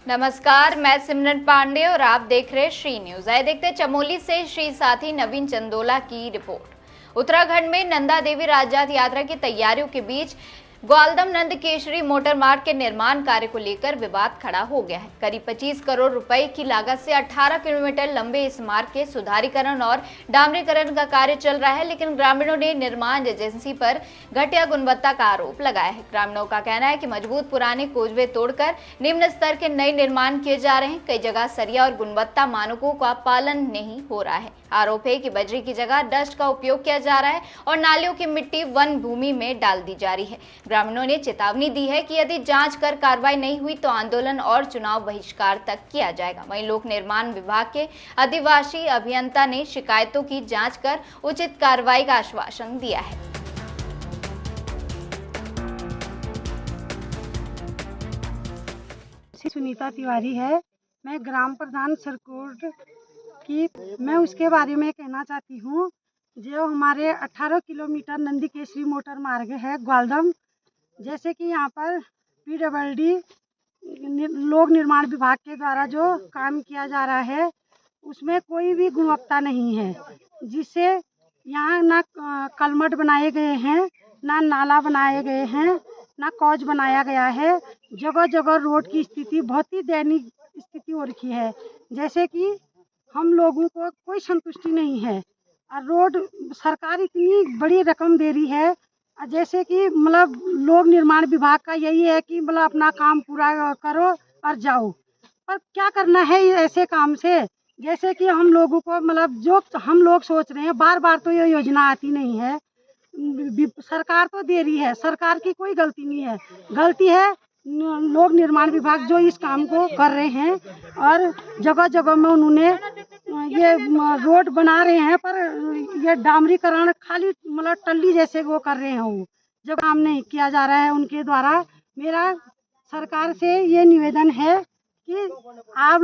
नमस्कार, मैं सिमरन पांडे और आप देख रहे हैं श्री न्यूज। आइए देखते हैं चमोली से श्री साथी नवीन चंदोला की रिपोर्ट। उत्तराखंड में नंदा देवी राजजात यात्रा की तैयारियों के बीच ग्वालदम नंद केसरी मोटर मार्ग के निर्माण कार्य को लेकर विवाद खड़ा हो गया है। करीब 25 करोड़ रुपए की लागत से 18 किलोमीटर लंबे इस मार्ग के सुधारीकरण और डामरीकरण का कार्य चल रहा है, लेकिन ग्रामीणों ने निर्माण एजेंसी पर घटिया गुणवत्ता का आरोप लगाया है। ग्रामीणों का कहना है कि मजबूत पुराने कोजवे तोड़कर निम्न स्तर के नए निर्माण किए जा रहे हैं। कई जगह सरिया और गुणवत्ता मानकों का पालन नहीं हो रहा है। आरोप है कि बजरी की जगह डस्ट का उपयोग किया जा रहा है और नालियों की मिट्टी वन भूमि में डाल दी जा रही है। ग्रामीणों ने चेतावनी दी है कि यदि जांच कर कार्रवाई नहीं हुई तो आंदोलन और चुनाव बहिष्कार तक किया जाएगा। वहीं लोक निर्माण विभाग के आदिवासी अभियंता ने शिकायतों की जांच कर उचित कार्रवाई का आश्वासन दिया है। सुनीता तिवारी है। मैं ग्राम प्रधान सरकोट की मैं उसके बारे में कहना चाहती हूँ। जो हमारे 18 किलोमीटर नंदी केसरी मोटर मार्ग है ग्वालदम, जैसे कि यहाँ पर PWD लोक निर्माण विभाग के द्वारा जो काम किया जा रहा है उसमें कोई भी गुणवत्ता नहीं है, जिससे यहाँ ना कलमट बनाए गए हैं, ना नाला बनाए गए हैं, ना कॉज बनाया गया है। जगह जगह रोड की स्थिति बहुत ही दयनीय स्थिति हो रखी है, जैसे कि हम लोगों को कोई संतुष्टि नहीं है। और रोड सरकार इतनी बड़ी रकम दे रही है, जैसे कि मतलब लोक निर्माण विभाग का यही है कि मतलब अपना काम पूरा करो और जाओ। पर क्या करना है ऐसे काम से, जैसे कि हम लोगों को मतलब जो हम लोग सोच रहे हैं, बार बार तो ये योजना आती नहीं है। सरकार तो दे रही है, सरकार की कोई गलती नहीं है, गलती है लोक निर्माण विभाग जो इस काम को कर रहे हैं। और जगह जगह में उन्होंने ये रोड बना रहे हैं, पर ये डामरीकरण खाली मतलब टल्ली जैसे वो कर रहे हैं, वो जो काम नहीं किया जा रहा है उनके द्वारा। मेरा सरकार से ये निवेदन है कि आप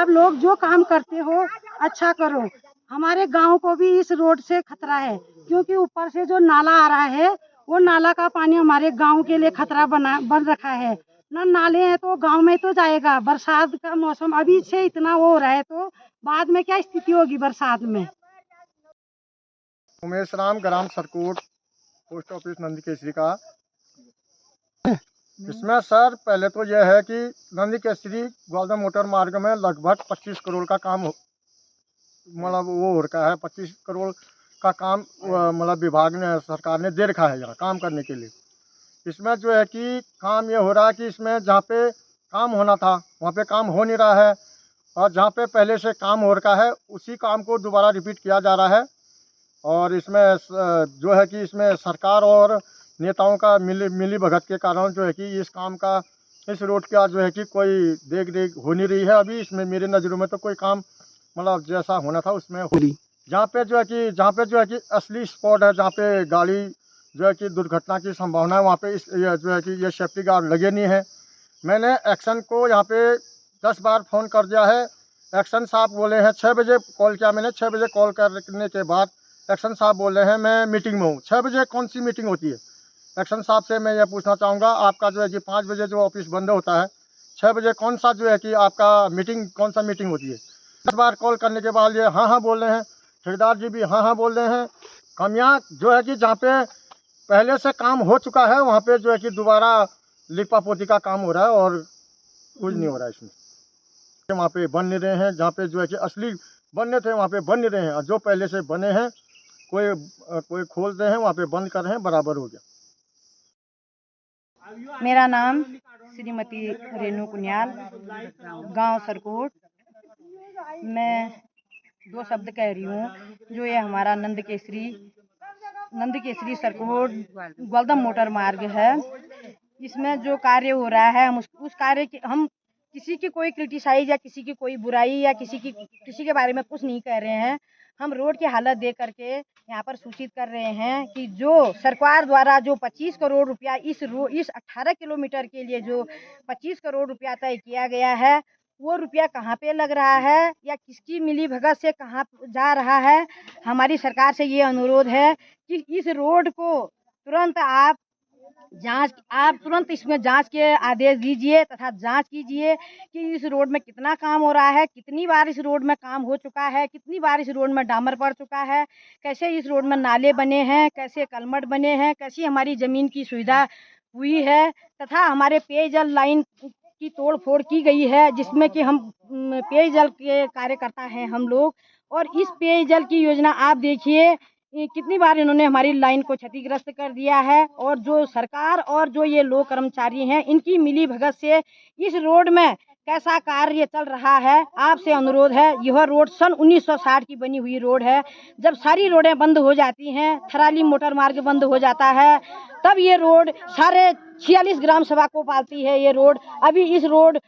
लोग जो काम करते हो अच्छा करो। हमारे गांव को भी इस रोड से खतरा है, क्योंकि ऊपर से जो नाला आ रहा है वो नाला का पानी हमारे गांव के लिए खतरा बन रखा है। ना नाले हैं तो गांव में तो जाएगा। बरसात का मौसम अभी से इतना वो हो रहा है, तो बाद में क्या स्थिति होगी बरसात में। उमेश राम, ग्राम सरकोट, पोस्ट ऑफिस नंदी केसरी का। इसमें सर पहले तो यह है कि नंदी केसरी ग्वालदम मोटर मार्ग में लगभग 25 करोड़ का काम मतलब वो हो रखा है। 25 करोड़ का काम मतलब विभाग ने, सरकार ने दे रखा है यहाँ काम करने के लिए। इसमें जो है कि काम ये हो रहा है कि इसमें जहाँ पे काम होना था वहाँ पे काम हो नहीं रहा है, और जहाँ पे पहले से काम हो रखा है उसी काम को दोबारा रिपीट किया जा रहा है। और इसमें जो है कि इसमें सरकार और नेताओं का मिली भगत के कारण जो है कि इस काम का, इस रोड का जो है कि कोई देख रेख हो नहीं रही है। अभी इसमें मेरे नज़रों में तो कोई काम मतलब जैसा होना था उसमें हो रही। जहाँ पे जो है कि असली स्पॉट है, जहाँ पे गाड़ी जो है कि दुर्घटना की संभावना है, वहाँ पे इस जो है कि ये सेफ्टी गार्ड लगे नहीं है। मैंने एक्शन को यहाँ पे 10 बार फ़ोन कर दिया है। एक्शन साहब बोले हैं 6 बजे कॉल किया मैंने। 6 बजे कॉल करने के बाद एक्शन साहब बोल रहे हैं मैं मीटिंग में हूँ। 6 बजे कौन सी मीटिंग होती है? एक्शन साहब से मैं ये पूछना चाहूँगा, आपका जो है कि 5 बजे जो ऑफिस बंद होता है, 6 बजे कौन सा जो है कि आपका मीटिंग, कौन सा मीटिंग होती है? 10 बार कॉल करने के बाद ये हाँ हाँ बोल रहे हैं। ठेकेदार जी भी हाँ हाँ बोल रहे हैं। कमियाँ जो है कि जहाँ पे पहले से काम हो चुका है वहाँ पे जो है कि दोबारा लिपा पोती का काम हो रहा है और कुछ नहीं हो रहा है इसमें। वहाँ पे बन नहीं रहे हैं, जहाँ पे जो है कि असली बनने थे वहाँ पे बन नहीं रहे हैं, और जो पहले से बने हैं कोई खोल रहे हैं, वहाँ पे बंद कर रहे हैं, बराबर हो गया। मेरा नाम श्रीमती रेणु कुनियाल, गांव सरकोट। मैं 2 शब्द कह रही हूँ। जो ये हमारा नंद केसरी सरकोट ग्वालदम मोटर मार्ग है, इसमें जो कार्य हो रहा है उस कार्य की हम किसी की कोई क्रिटिसाइज या किसी की कोई बुराई या किसी के बारे में कुछ नहीं कह रहे हैं। हम रोड की हालत देख करके यहाँ पर सूचित कर रहे हैं कि जो सरकार द्वारा जो 25 करोड़ रुपया इस 18 किलोमीटर के लिए जो 25 करोड़ रुपया तय किया गया है, वो रुपया कहाँ पे लग रहा है या किसकी मिली भगत से कहाँ जा रहा है। हमारी सरकार से ये अनुरोध है कि इस रोड को तुरंत आप जांच, आप तुरंत इसमें जांच के आदेश दीजिए तथा जांच कीजिए कि इस रोड में कितना काम हो रहा है, कितनी बार इस रोड में काम हो चुका है, कितनी बार इस रोड में डामर पड़ चुका है, कैसे इस रोड में नाले बने हैं, कैसे कलमट बने हैं, कैसी हमारी ज़मीन की सुविधा हुई है तथा हमारे पेयजल लाइन की तोड़ फोड़ की गई है, जिसमें कि हम पेयजल के कार्यकर्ता हैं हम लोग। और इस पेयजल की योजना आप देखिए कितनी बार इन्होंने हमारी लाइन को क्षतिग्रस्त कर दिया है। और जो सरकार और जो ये लोग कर्मचारी हैं, इनकी मिली भगत से इस रोड में कैसा कार्य चल रहा है। आपसे अनुरोध है, यह रोड सन 1960 की बनी हुई रोड है। जब सारी रोडें बंद हो जाती हैं, थराली मोटर मार्ग बंद हो जाता है, तब ये रोड सारे 46 ग्राम सभा को पालती है। ये रोड अभी इस रोड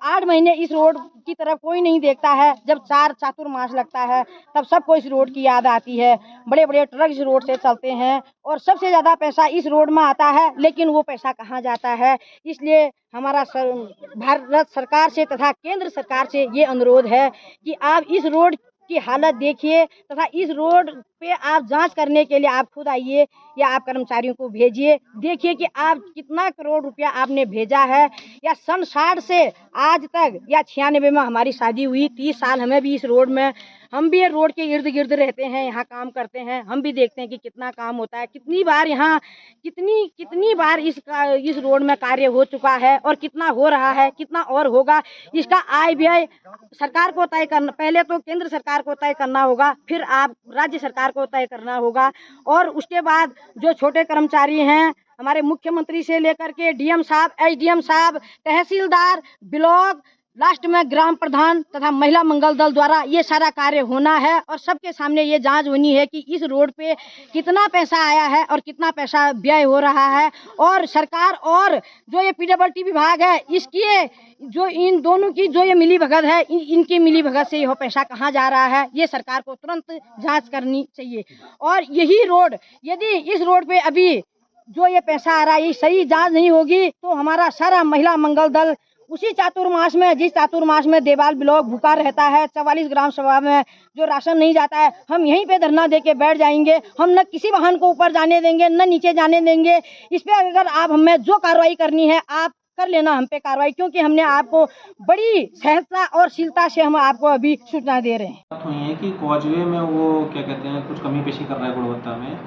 8 महीने इस रोड की तरफ कोई नहीं देखता है। जब चातुर्मास लगता है तब सबको इस रोड की याद आती है। बड़े बड़े ट्रक इस रोड से चलते हैं और सबसे ज़्यादा पैसा इस रोड में आता है, लेकिन वो पैसा कहाँ जाता है। इसलिए हमारा भारत सरकार से तथा केंद्र सरकार से ये अनुरोध है कि आप इस रोड की हालत देखिए तथा इस रोड पे आप जांच करने के लिए आप खुद आइए या आप कर्मचारियों को भेजिए। देखिए कि आप कितना करोड़ रुपया आपने भेजा है। या सन 60 से आज तक या 96 में हमारी शादी हुई, 30 साल हमें भी इस रोड में, हम भी ये रोड के इर्द गिर्द रहते हैं, यहाँ काम करते हैं, हम भी देखते हैं कि कितना काम होता है, कितनी बार यहाँ कितनी बार इस रोड में कार्य हो चुका है और कितना हो रहा है, कितना और होगा। इसका आय व्यय सरकार को तय करना, पहले तो केंद्र सरकार को तय करना होगा, फिर आप राज्य सरकार को तय करना होगा। और उसके बाद जो छोटे कर्मचारी हैं, हमारे मुख्यमंत्री से लेकर के डीएम साहब, एसडीएम साहब, तहसीलदार, ब्लॉक, लास्ट में ग्राम प्रधान तथा महिला मंगल दल द्वारा ये सारा कार्य होना है और सबके सामने ये जांच होनी है कि इस रोड पे कितना पैसा आया है और कितना पैसा व्यय हो रहा है। और सरकार और जो ये पीडब्ल्यूडी विभाग है, इसकी जो इन दोनों की जो ये मिली भगत है, इनकी मिली भगत से यह पैसा कहाँ जा रहा है, ये सरकार को तुरंत जाँच करनी चाहिए। और यही रोड, यदि इस रोड पे अभी जो ये पैसा आ रहा है, ये सही जाँच नहीं होगी तो हमारा सारा महिला मंगल दल उसी चातुर्मास में, जिस चातुर्मास में देवाल ब्लॉक भूखा रहता है, 44 ग्राम सभा में जो राशन नहीं जाता है, हम यहीं पे धरना दे के बैठ जाएंगे। हम न किसी वाहन को ऊपर जाने देंगे, न नीचे जाने देंगे। इस पे अगर आप हमें जो कार्रवाई करनी है आप कर लेना हम पे कार्रवाई, क्योंकि हमने आपको बड़ी सहजता और शीलता से हम आपको अभी सूचना दे रहे हैं। बात हुई है कि कॉजवे में वो क्या कहते हैं, कुछ कमी पेशी कर रहा है गुणवत्ता में।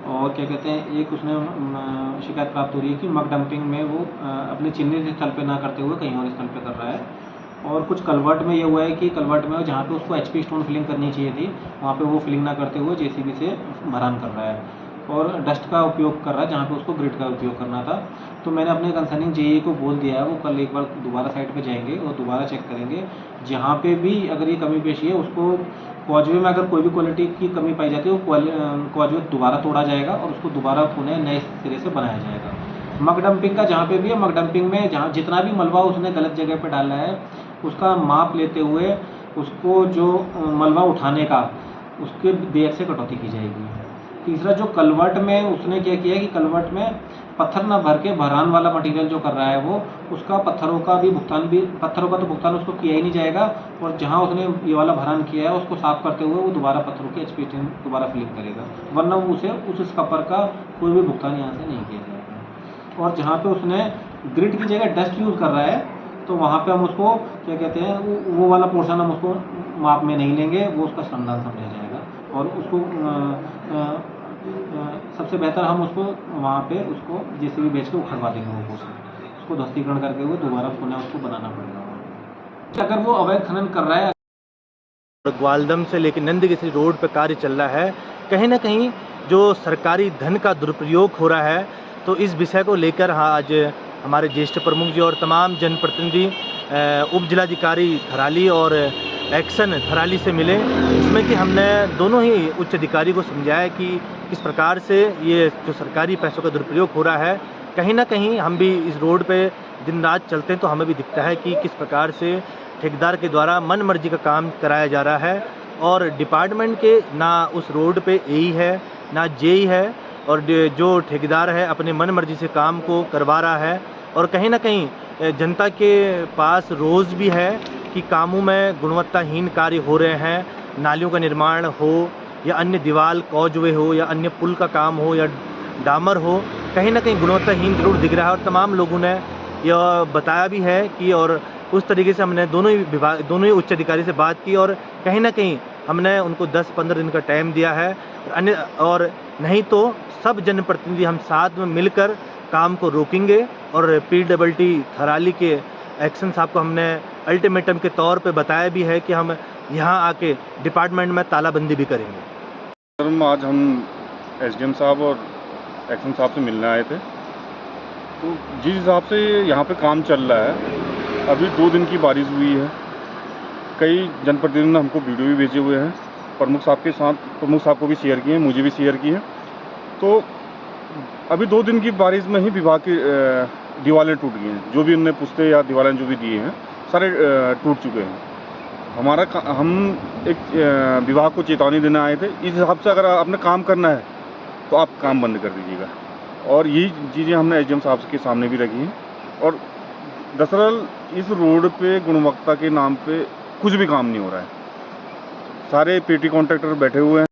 और क्या कहते हैं, एक उसने शिकायत प्राप्त हो रही है कि मग डंपिंग में वो अपने चिन्हित स्थल पे ना करते हुए कहीं और स्थल पे कर रहा है। और कुछ कलवर्ट में ये हुआ है कि कलवर्ट में जहाँ पे उसको एचपी स्टोन फिलिंग करनी चाहिए थी, वहाँ पे वो फिलिंग ना करते हुए जेसीबी से भरान कर रहा है और डस्ट का उपयोग कर रहा है जहाँ पे उसको ग्रिड का उपयोग करना था। तो मैंने अपने कंसर्निंग जेई को बोल दिया है, वो कल एक बार दोबारा साइट पे जाएंगे और दोबारा चेक करेंगे। जहाँ पे भी अगर ये कमी पेशी है, उसको कॉजवे में अगर कोई भी क्वालिटी की कमी पाई जाती है, वो कॉजवे दोबारा तोड़ा जाएगा और उसको दोबारा पुनः नए सिरे से बनाया जाएगा। मग डंपिंग का जहाँ पे भी है, मग डंपिंग में जहाँ जितना भी मलबा उसने गलत जगह पे डाला है, उसका माप लेते हुए उसको जो मलबा उठाने का, उसके देर से कटौती की जाएगी। तीसरा, जो कलवर्ट में उसने क्या किया है कि कलवर्ट में पत्थर ना भर के भरान वाला मटेरियल जो कर रहा है, वो उसका पत्थरों का तो भुगतान उसको किया ही नहीं जाएगा। और जहाँ उसने ये वाला भरान किया है, उसको साफ करते हुए वो दोबारा पत्थरों की एचपी दोबारा फिलिंग करेगा, वरना उसे उस स्कपर का कोई भी भुगतान यहाँ से नहीं किया जाएगा। और जहाँ पे उसने ग्रिड की जगह डस्ट यूज़ कर रहा है, तो वहाँ पे हम उसको क्या कहते हैं, वो वाला पोर्शन हम उसको माप में नहीं लेंगे, वो उसका श्रमदान समझा जाएगा। और उसको सबसे बेहतर हम उसको वहाँ पे उसको जेसीबी बेच के उखड़वा देंगे, वो पोर्शन उसको ध्वस्तीकरण करके हुए दोबारा पुनः उसको बनाना पड़ेगा। अगर वो अवैध खनन कर रहा है, ग्वालदम से लेकर नंदकेसरी रोड पर कार्य चल रहा है, कहीं ना कहीं जो सरकारी धन का दुरुपयोग हो रहा है, तो इस विषय को लेकर आज हमारे ज्येष्ठ प्रमुख जी और तमाम जनप्रतिनिधि उप जिलाधिकारी थराली और एक्शन थराली से मिले, इसमें कि हमने दोनों ही उच्च अधिकारी को समझाया कि किस प्रकार से ये जो सरकारी पैसों का दुरुपयोग हो रहा है। कहीं ना कहीं हम भी इस रोड पे दिन रात चलते हैं तो हमें भी दिखता है कि किस प्रकार से ठेकेदार के द्वारा मन मर्जी का काम कराया जा रहा है और डिपार्टमेंट के ना उस रोड पे एई है ना जेई है, और जो ठेकेदार है अपने मन मर्जी से काम को करवा रहा है। और कहीं ना कहीं जनता के पास रोज़ भी है कि कामों में गुणवत्ताहीन कार्य हो रहे हैं, नालियों का निर्माण हो या अन्य दीवार कॉजवे हो या अन्य पुल का काम हो या डामर हो, कहीं ना कहीं गुणवत्ताहीन ज़रूर दिख रहा है। और तमाम लोगों ने यह बताया भी है कि, और उस तरीके से हमने दोनों ही उच्च अधिकारी से बात की, और कहीं ना कहीं हमने उनको 10-15 दिन का टाइम दिया है। और नहीं तो सब जनप्रतिनिधि हम साथ में मिलकर काम को रोकेंगे, और PWT थराली के एक्शन साहब को हमने अल्टीमेटम के तौर पे बताया भी है कि हम यहाँ आके डिपार्टमेंट में तालाबंदी भी करेंगे। सर, आज हम SDM साहब और एक्शन साहब से मिलने आए थे। तो जिस हिसाब से यहाँ पे काम चल रहा है, अभी 2 दिन की बारिश हुई है, कई जनप्रतिनिधियों ने हमको वीडियो भी भेजे हुए हैं, प्रमुख साहब को भी शेयर किए हैं, मुझे भी शेयर किए हैं। तो अभी 2 दिन की बारिश में ही विभाग की दीवारें टूट गई हैं, जो भी उनने पुस्ते या दीवारें जो भी दिए हैं सारे टूट चुके हैं। हम एक विभाग को चेतावनी देने आए थे। इस हिसाब से अगर आपने काम करना है तो आप काम बंद कर दीजिएगा, और यही चीज़ें हमने SDM साहब के सामने भी रखी हैं। और दरअसल इस रोड पे गुणवत्ता के नाम पे कुछ भी काम नहीं हो रहा है। सारे पेटी कॉन्ट्रैक्टर बैठे हुए हैं।